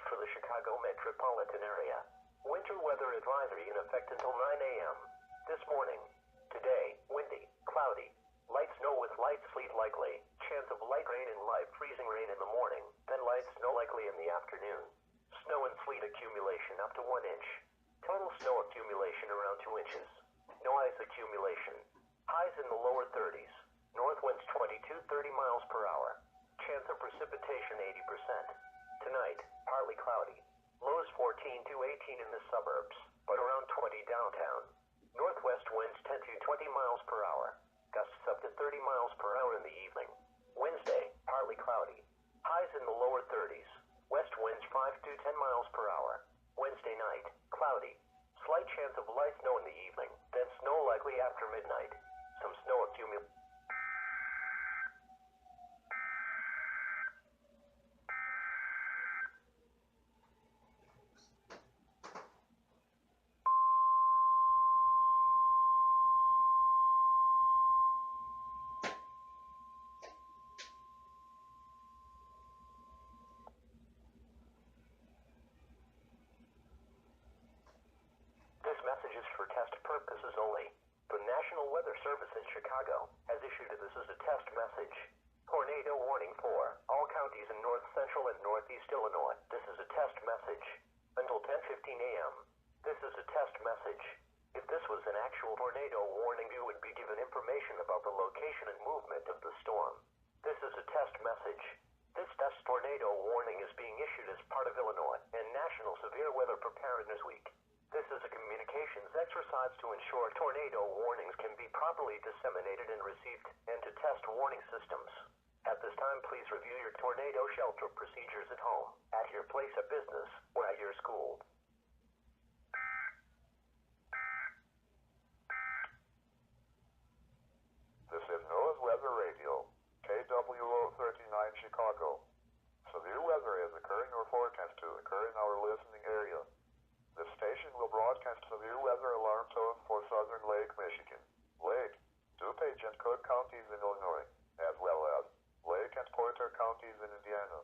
for the Chicago metropolitan area. Winter weather advisory in effect until 9 a.m. This morning. Today, windy, cloudy. Light snow with light sleet likely. Chance of light rain and light freezing rain in the morning, then light snow likely in the afternoon. Snow and sleet accumulation up to 1 inch. Total snow accumulation around 2 inches. No ice accumulation. Highs in the lower 30s. North winds 22-30 miles per hour. Chance of precipitation 80%. Tonight, partly cloudy. Lows 14 to 18 in the suburbs, but around 20 downtown. Northwest winds 10 to 20 miles per hour. Gusts up to 30 miles per hour in the evening. Wednesday, partly cloudy. Highs in the lower 30s. West winds 5 to 10 miles per hour. Wednesday night, cloudy. Slight chance of light snow in the evening, then snow likely after midnight. Some snow accumulation. This message is for test purposes only. The National Weather Service in Chicago has issued this as a test message. Tornado warning for all counties in north central and northeast Illinois. This is a test message. Until 10:15 a.m. This is a test message. If this was an actual tornado warning, you would be given information about the location and movement of the storm. This is a test message. This test tornado warning is being issued as part of Illinois and National Severe Weather Preparedness Week. This is a communications exercise to ensure tornado warnings can be properly disseminated and received, and to test warning systems. At this time, please review your tornado shelter procedures at home, at your place of business, or at your school. This is NOAA's Weather Radio, KWO 39 Chicago. Severe weather is occurring or forecast to occur in our listening area. This station will broadcast severe weather alarm tone for southern Lake Michigan, Lake, DuPage and Cook counties in Illinois, as well as Lake and Porter counties in Indiana.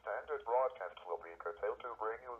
Standard broadcasts will be curtailed to bring you